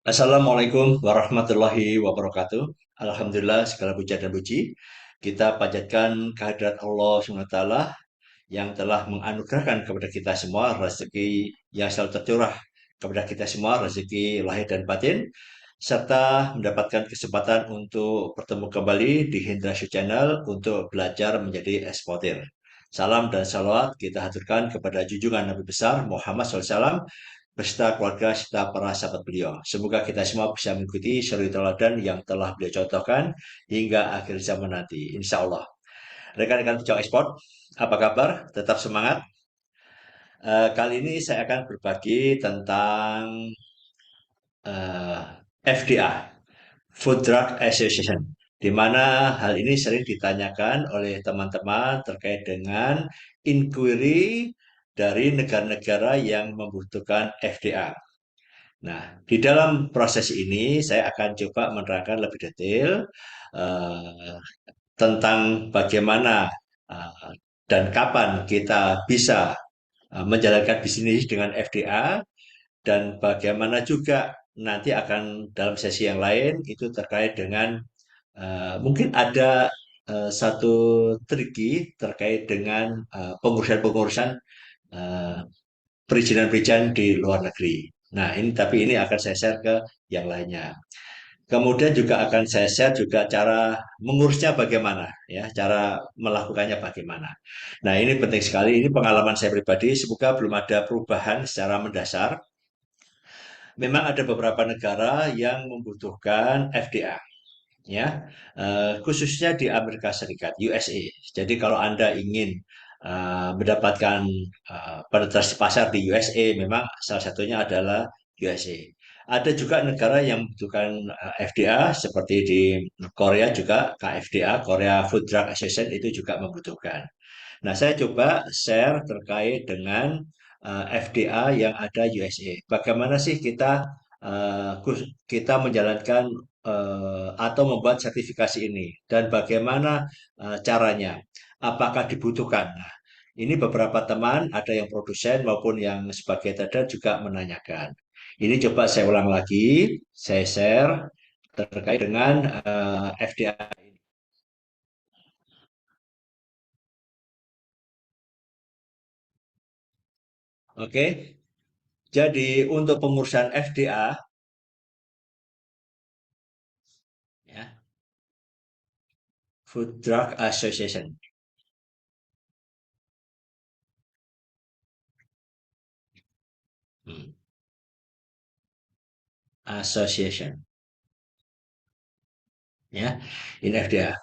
Assalamualaikum warahmatullahi wabarakatuh. Alhamdulillah segala puja dan puji kita panjatkan kehadirat Allah SWT yang telah menganugerahkan kepada kita semua rezeki yang selalu tercurah kepada kita semua, rezeki lahir dan batin, serta mendapatkan kesempatan untuk bertemu kembali di Hindrasyu Channel untuk belajar menjadi eksportir. Salam dan salawat kita haturkan kepada junjungan Nabi besar Muhammad SAW beserta keluarga serta para sahabat beliau. Semoga kita semua bisa mengikuti suri teladan yang telah beliau contohkan hingga akhir zaman nanti. Insya Allah. Rekan-rekan pejawat ekspor, apa kabar? Tetap semangat. Kali ini saya akan berbagi tentang eh, FDA, Food Drug Association, di mana hal ini sering ditanyakan oleh teman-teman terkait dengan inquiry dari negara-negara yang membutuhkan FDA. Nah, di dalam proses ini saya akan coba menerangkan lebih detail eh, tentang bagaimana eh, dan kapan kita bisa menjalankan bisnis dengan FDA dan bagaimana juga nanti akan dalam sesi yang lain itu terkait dengan mungkin ada satu triki terkait dengan pengurusan-pengurusan eh, perizinan-perizinan di luar negeri. Nah, ini akan saya share ke yang lainnya. Kemudian juga akan saya share juga cara mengurusnya bagaimana, ya, cara melakukannya bagaimana. Nah, ini penting sekali. Ini pengalaman saya pribadi. Semoga belum ada perubahan secara mendasar. Memang ada beberapa negara yang membutuhkan FDA, ya, khususnya di Amerika Serikat, USA. Jadi kalau Anda ingin mendapatkan penetrasi pasar di USA, memang salah satunya adalah USA. Ada juga negara yang membutuhkan FDA seperti di Korea juga KFDA, Korea Food Drug Association itu juga membutuhkan. Nah, saya coba share terkait dengan FDA yang ada USA. Bagaimana sih kita menjalankan atau membuat sertifikasi ini dan bagaimana caranya? Apakah dibutuhkan? Nah, ini beberapa teman, ada yang produsen maupun yang sebagai trader juga menanyakan. Ini coba saya ulang lagi, saya share terkait dengan FDA. Oke, jadi untuk pengurusan FDA, ya, Food Drug Association. Hmm, Association, ya, ini FDA.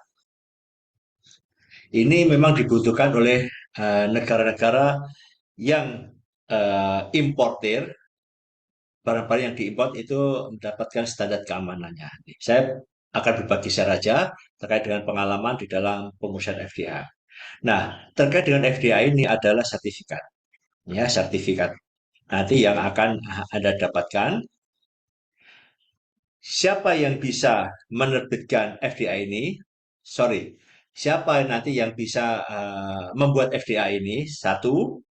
Ini memang dibutuhkan oleh negara-negara yang importir, barang-barang yang diimpor itu mendapatkan standar keamanannya. Saya akan berbagi share saja terkait dengan pengalaman di dalam pengurusan FDA. Nah, terkait dengan FDA ini adalah sertifikat, ya, sertifikat. Nanti yang akan Anda dapatkan, siapa yang bisa menerbitkan FDA ini? Sorry, siapa nanti yang bisa membuat FDA ini? Satu,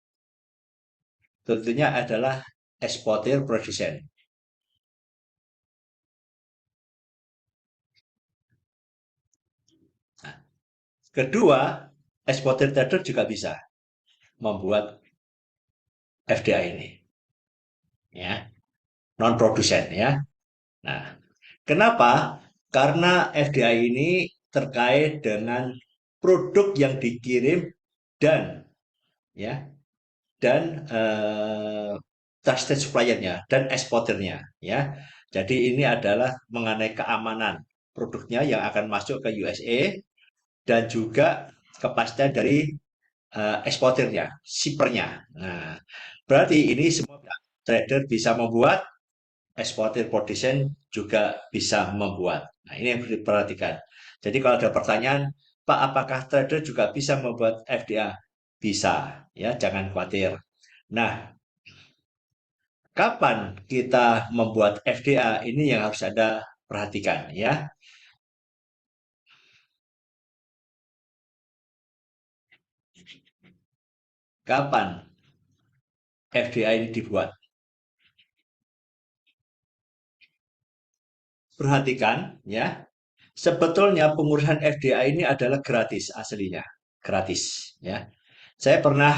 tentunya adalah eksportir produsen. Nah, kedua, eksportir trader juga bisa membuat FDA ini, ya, non produsen, ya. Nah, kenapa? Karena FDA ini terkait dengan produk yang dikirim dan, ya, dan trusted suppliernya dan eksportirnya, ya. Jadi ini adalah mengenai keamanan produknya yang akan masuk ke USA dan juga kepastian dari eksportirnya, shippernya. Nah, berarti ini semua trader bisa membuat, eksportir produsen juga bisa membuat. Nah, ini yang perlu diperhatikan. Jadi kalau ada pertanyaan, Pak, apakah trader juga bisa membuat FDA? Bisa, ya, jangan khawatir. Nah, kapan kita membuat FDA ini yang harus Anda perhatikan, ya. Kapan FDA ini dibuat? perhatikan ya, sebetulnya pengurusan FDA ini adalah gratis aslinya, gratis ya. Saya pernah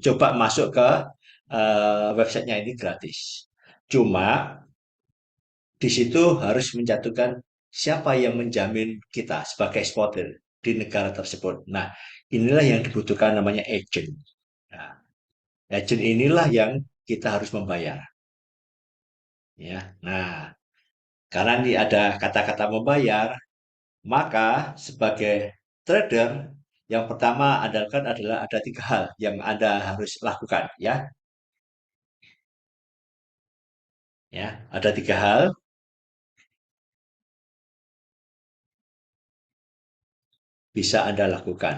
coba masuk ke websitenya ini gratis. Cuma di situ harus menjatuhkan siapa yang menjamin kita sebagai eksportir di negara tersebut. Nah, inilah yang dibutuhkan namanya agent. Nah, agent inilah yang kita harus membayar. Ya, nah karena ini ada kata-kata membayar, maka sebagai trader yang pertama adalah ada tiga hal yang Anda harus lakukan ya. Ya, ada tiga hal bisa Anda lakukan.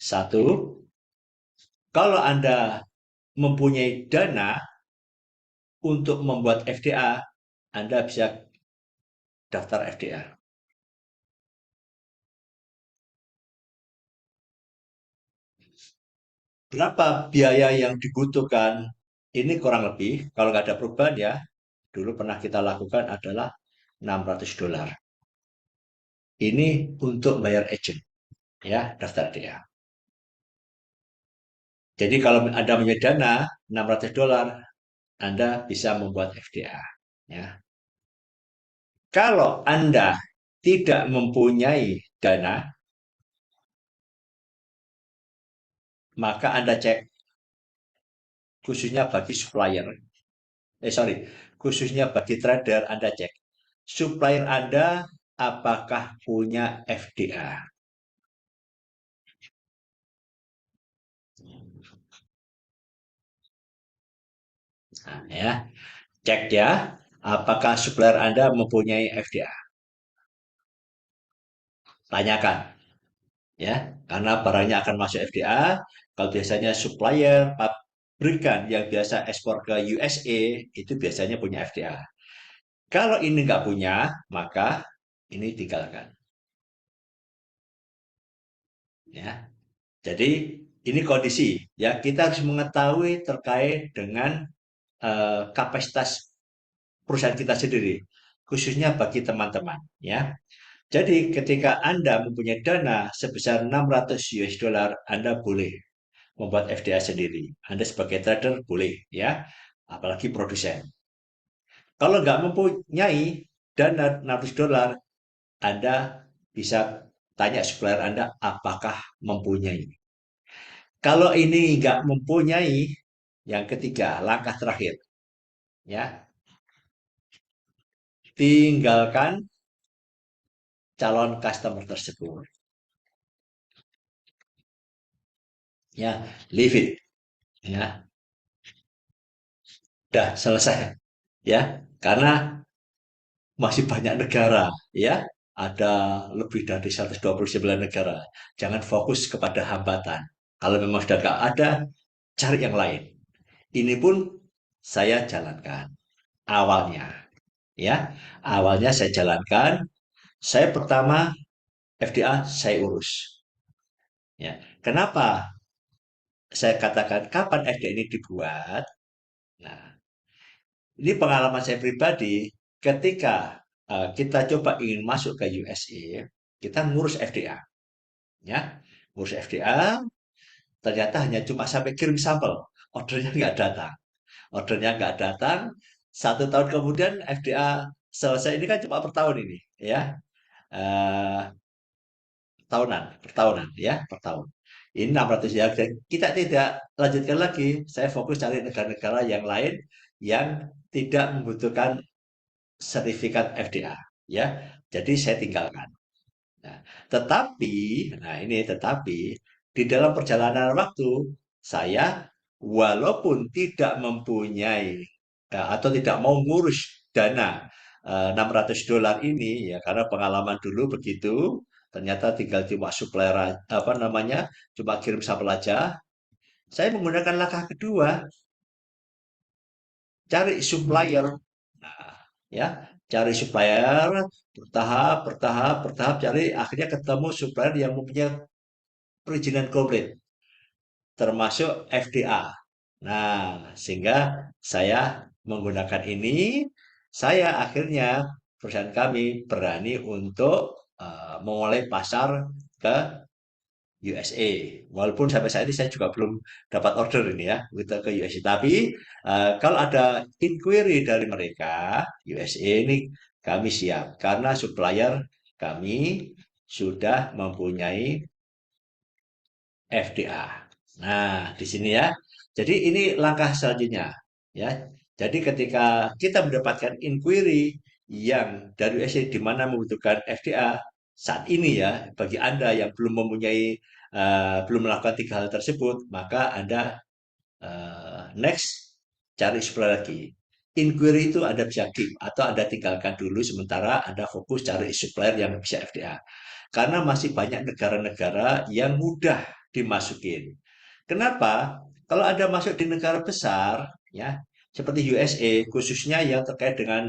Satu, kalau Anda mempunyai dana untuk membuat FDA, Anda bisa daftar FDA. Berapa biaya yang dibutuhkan? Ini kurang lebih, kalau nggak ada perubahan ya, dulu pernah kita lakukan adalah $600. Ini untuk bayar agent, ya, daftar FDA. Jadi kalau Anda punya dana $600, Anda bisa membuat FDA. Ya. Kalau Anda tidak mempunyai dana, maka Anda cek khususnya bagi supplier. Sorry, khususnya bagi trader Anda cek. Supplier Anda apakah punya FDA? Nah, ya, cek ya, apakah supplier Anda mempunyai FDA? Tanyakan, ya, karena barangnya akan masuk FDA. Kalau biasanya supplier pabrikan yang biasa ekspor ke USA itu biasanya punya FDA. Kalau ini nggak punya, maka ini tinggalkan. Ya, jadi ini kondisi. Ya, kita harus mengetahui terkait dengan kapasitas perusahaan kita sendiri, khususnya bagi teman-teman. Ya, jadi ketika Anda mempunyai dana sebesar 600 US dollar, Anda boleh membuat FDA sendiri. Anda sebagai trader boleh, ya, apalagi produsen. Kalau nggak mempunyai dana 600 dolar, Anda bisa tanya supplier Anda apakah mempunyai. Kalau ini nggak mempunyai, yang ketiga, langkah terakhir, ya, tinggalkan calon customer tersebut. Ya, leave it. Ya, udah selesai. Ya, karena masih banyak negara, ya. Ada lebih dari 129 negara. Jangan fokus kepada hambatan. Kalau memang sudah nggak ada, cari yang lain. Ini pun saya jalankan awalnya, ya. Awalnya saya jalankan. Saya pertama FDA saya urus. Ya, kenapa saya katakan kapan FDA ini dibuat? Nah, ini pengalaman saya pribadi. Ketika kita coba ingin masuk ke USA, kita ngurus FDA, ya, ngurus FDA. Ternyata hanya cuma sampai kirim sampel, ordernya nggak datang. Ordernya nggak datang. 1 tahun kemudian FDA selesai. Ini kan cuma per tahun ini, ya. Eh, tahunan, per tahunan, ya, per tahun. Ini 600 ya. Kita tidak lanjutkan lagi. Saya fokus cari negara-negara yang lain yang tidak membutuhkan sertifikat FDA, ya. Jadi saya tinggalkan. Nah, tetapi, nah ini tetapi di dalam perjalanan waktu saya walaupun tidak mempunyai atau tidak mau ngurus dana $600 ini ya karena pengalaman dulu begitu, ternyata tinggal cuma supplier apa namanya, cuma kirim sampel aja. Saya menggunakan langkah kedua, cari supplier. Nah, ya, cari supplier bertahap, bertahap, bertahap, cari akhirnya ketemu supplier yang mempunyai perizinan komplit, termasuk FDA. Nah, sehingga saya menggunakan ini, saya akhirnya perusahaan kami berani untuk memulai pasar ke USA. Walaupun sampai saat ini saya juga belum dapat order ini ya, kita ke USA. Tapi kalau ada inquiry dari mereka, USA ini kami siap karena supplier kami sudah mempunyai FDA. Nah, di sini ya. Jadi ini langkah selanjutnya ya. Jadi ketika kita mendapatkan inquiry yang dari USA di mana membutuhkan FDA saat ini ya, bagi Anda yang belum mempunyai belum melakukan tiga hal tersebut, maka Anda next cari supplier lagi. Inquiry itu Anda bisa keep atau Anda tinggalkan dulu sementara Anda fokus cari supplier yang bisa FDA. Karena masih banyak negara-negara yang mudah dimasukin. Kenapa? Kalau Anda masuk di negara besar, ya, seperti USA, khususnya yang terkait dengan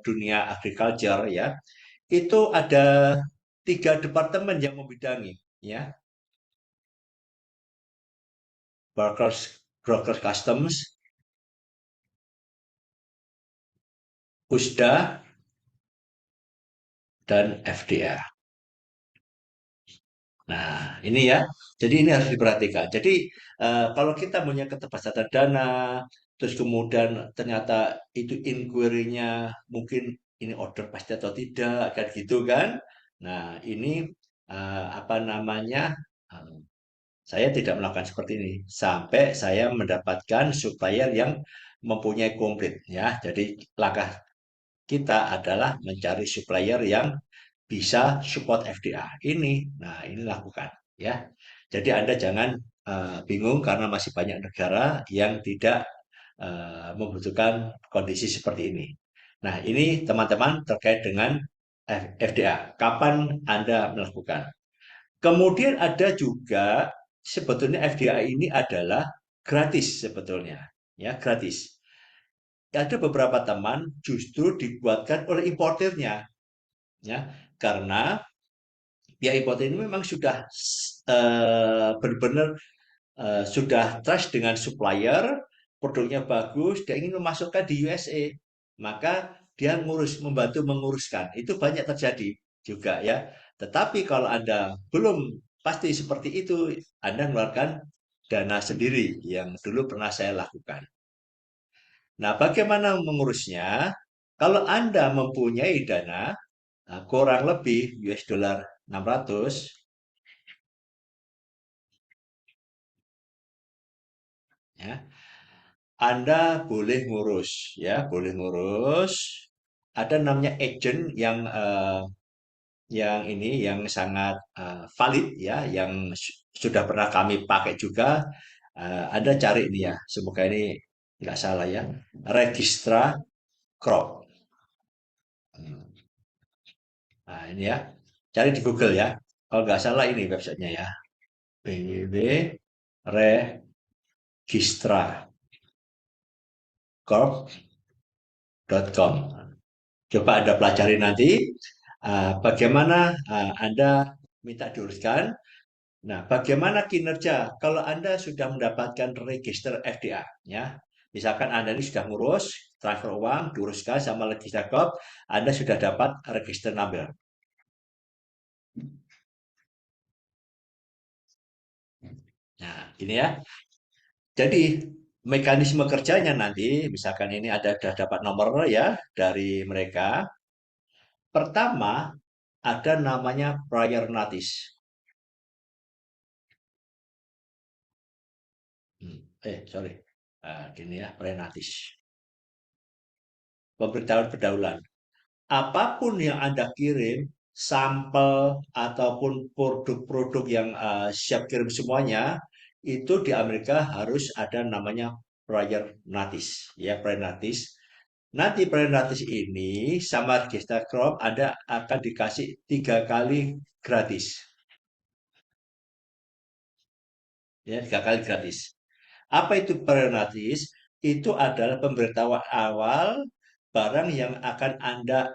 dunia agriculture, ya, itu ada tiga departemen yang membidangi, ya, Brokers Customs, USDA, dan FDA. Nah, ini ya. Jadi ini harus diperhatikan. Jadi kalau kita punya keterbatasan dana, terus kemudian ternyata itu inquiry-nya mungkin ini order pasti atau tidak, kan gitu kan? Nah, ini apa namanya? eh, saya tidak melakukan seperti ini sampai saya mendapatkan supplier yang mempunyai komplit ya. Jadi langkah kita adalah mencari supplier yang bisa support FDA ini. Nah, ini lakukan ya. Jadi Anda jangan bingung karena masih banyak negara yang tidak membutuhkan kondisi seperti ini. Nah, ini teman-teman terkait dengan FDA. Kapan Anda melakukan? Kemudian ada juga sebetulnya FDA ini adalah gratis sebetulnya, ya gratis. Ada beberapa teman justru dibuatkan oleh importernya, ya karena pihak importer ini memang sudah benar-benar sudah trust dengan supplier, produknya bagus, dia ingin memasukkan di USA, maka dia membantu menguruskan. Itu banyak terjadi juga ya. Tetapi kalau Anda belum pasti seperti itu, Anda mengeluarkan dana sendiri yang dulu pernah saya lakukan. Nah, bagaimana mengurusnya? Kalau Anda mempunyai dana kurang lebih US dollar 600, ya, Anda boleh ngurus, ya, boleh ngurus. Ada namanya agent yang ini yang sangat valid, ya, yang sudah pernah kami pakai juga. Anda cari ini ya, semoga ini nggak salah ya, Registra Crop. Hmm. Nah ini ya, cari di Google ya. Kalau nggak salah ini websitenya ya, www.registracorp.com. Coba Anda pelajari nanti bagaimana Anda minta diuruskan. Nah, bagaimana kinerja kalau Anda sudah mendapatkan register FDA, ya. Misalkan Anda ini sudah ngurus transfer uang, diuruskan sama register Corp, Anda sudah dapat register number. Nah, ini ya. Jadi mekanisme kerjanya nanti, misalkan ini ada sudah dapat nomor ya dari mereka. Pertama ada namanya prior notice. Sorry. Gini ya, prior notice. Pemberitahuan pendahuluan. Apapun yang Anda kirim, sampel ataupun produk-produk yang siap kirim semuanya, itu di Amerika harus ada namanya prior notice, ya prior notice. Nanti prior notice ini sama register crop Anda akan dikasih 3 kali gratis, ya 3 kali gratis. Apa itu prior notice? Itu adalah pemberitahuan awal barang yang akan Anda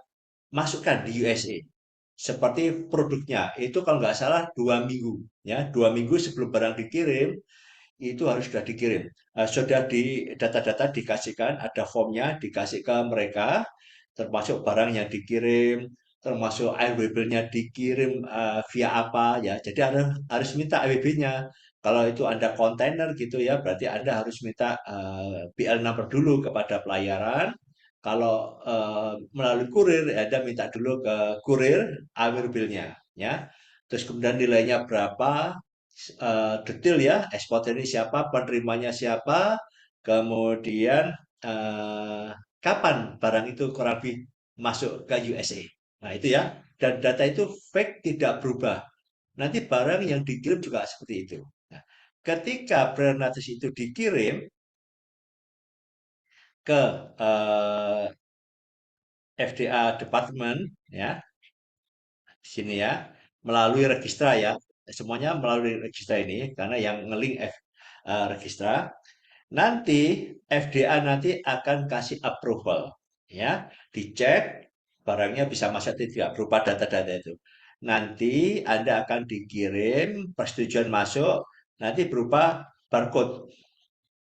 masukkan di USA. Seperti produknya, itu kalau nggak salah 2 minggu, ya 2 minggu sebelum barang dikirim, itu harus sudah dikirim. Sudah di data-data dikasihkan, ada formnya dikasih ke mereka, termasuk barang yang dikirim, termasuk AWB-nya dikirim via apa ya. Jadi harus minta AWB-nya. Kalau itu Anda kontainer gitu ya, berarti Anda harus minta PL number dulu kepada pelayaran. Kalau melalui kurir, ya Anda minta dulu ke kurir AWB-nya ya. Terus kemudian nilainya berapa, detail ya, eksportir ini siapa, penerimanya siapa, kemudian eh, kapan barang itu kurang lebih masuk ke USA. Nah itu ya, dan data itu fake tidak berubah. Nanti barang yang dikirim juga seperti itu. Nah, ketika brand notice itu dikirim ke FDA Department ya, di sini ya, melalui registra ya, semuanya melalui registra ini karena yang ngelink registra. Nanti FDA nanti akan kasih approval ya, dicek barangnya bisa masuk atau tidak berupa data-data itu. Nanti Anda akan dikirim persetujuan masuk nanti berupa barcode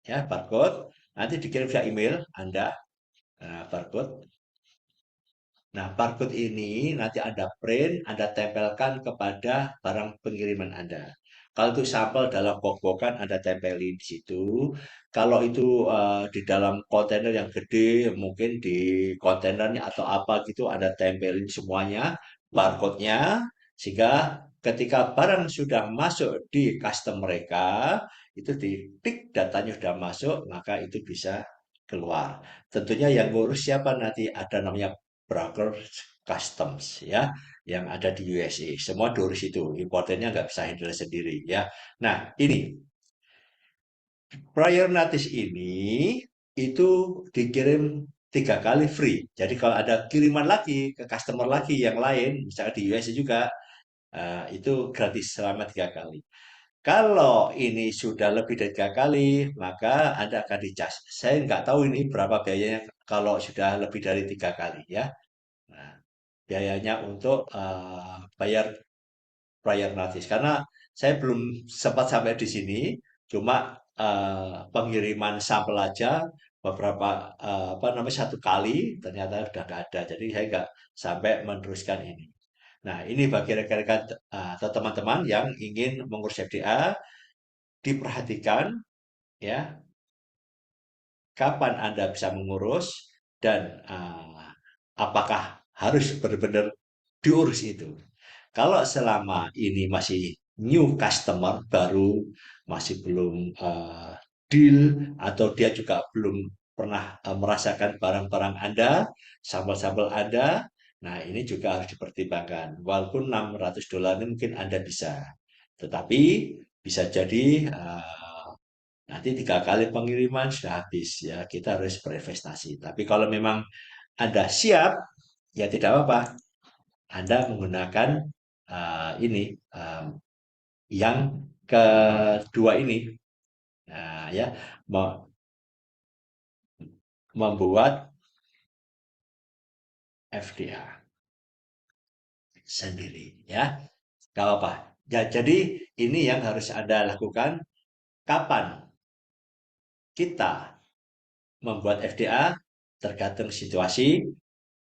ya, barcode nanti dikirim via email Anda. Nah, barcode. Nah, barcode ini nanti Anda print, Anda tempelkan kepada barang pengiriman Anda. Kalau itu sampel dalam box-boxan Anda tempelin di situ. Kalau itu di dalam kontainer yang gede, mungkin di kontainernya atau apa gitu Anda tempelin semuanya barcode-nya, sehingga ketika barang sudah masuk di custom mereka, itu ditik datanya sudah masuk, maka itu bisa keluar. Tentunya yang ngurus siapa nanti, ada namanya broker customs ya, yang ada di USA. Semua diurus itu, importernya nggak bisa handle sendiri ya. Nah ini prior notice ini itu dikirim 3 kali free. Jadi kalau ada kiriman lagi ke customer lagi yang lain, misalnya di USA juga, itu gratis selama 3 kali. Kalau ini sudah lebih dari 3 kali, maka Anda akan dicas. Saya nggak tahu ini berapa biayanya kalau sudah lebih dari 3 kali ya. Nah, biayanya untuk bayar prior notice. Karena saya belum sempat sampai di sini, cuma pengiriman sampel aja beberapa apa namanya 1 kali ternyata sudah nggak ada. Jadi saya nggak sampai meneruskan ini. Nah, ini bagi rekan-rekan atau teman-teman yang ingin mengurus FDA, diperhatikan ya kapan Anda bisa mengurus dan apakah harus benar-benar diurus itu. Kalau selama ini masih new customer baru, masih belum deal atau dia juga belum pernah merasakan barang-barang Anda, sampel-sampel Anda, nah ini juga harus dipertimbangkan. Walaupun $600 ini mungkin Anda bisa, tetapi bisa jadi nanti 3 kali pengiriman sudah habis ya. Kita harus berinvestasi. Tapi kalau memang Anda siap, ya tidak apa-apa. Anda menggunakan ini yang kedua ini, nah, ya, membuat FDA sendiri, ya, nggak apa-apa. Ya, jadi ini yang harus Anda lakukan. Kapan kita membuat FDA tergantung situasi.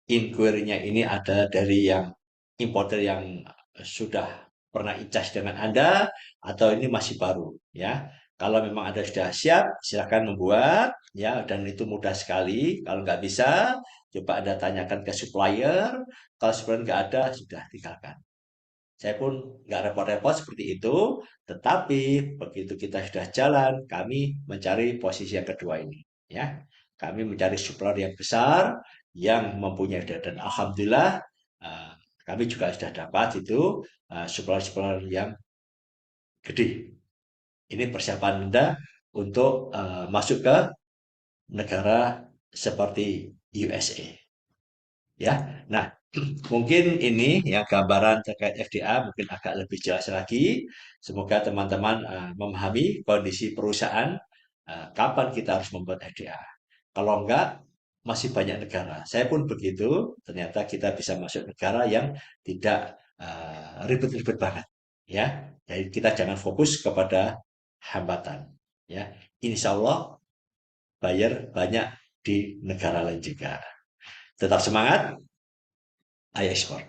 Inquiry-nya ini ada dari yang importer yang sudah pernah icas dengan Anda atau ini masih baru ya. Kalau memang Anda sudah siap, silakan membuat ya, dan itu mudah sekali. Kalau nggak bisa, coba Anda tanyakan ke supplier. Kalau supplier nggak ada, sudah tinggalkan. Saya pun nggak repot-repot seperti itu, tetapi begitu kita sudah jalan, kami mencari posisi yang kedua ini. Ya, kami mencari supplier yang besar, yang mempunyai data. Dan alhamdulillah, eh, kami juga sudah dapat itu supplier-supplier yang gede. Ini persiapan Anda untuk masuk ke negara seperti USA. Ya, nah mungkin ini yang gambaran terkait FDA mungkin agak lebih jelas lagi. Semoga teman-teman memahami kondisi perusahaan, kapan kita harus membuat FDA. Kalau enggak, masih banyak negara. Saya pun begitu, ternyata kita bisa masuk negara yang tidak ribet-ribet banget. Ya, jadi kita jangan fokus kepada hambatan. Ya, insya Allah bayar banyak di negara lain juga. Tetap semangat, ayo ekspor.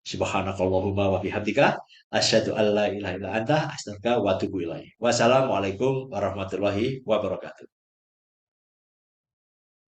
Subhanakallahumma wa bihamdika asyhadu an la ilaha illa anta astaghfiruka wa atubu ilaik. Wassalamualaikum warahmatullahi wabarakatuh.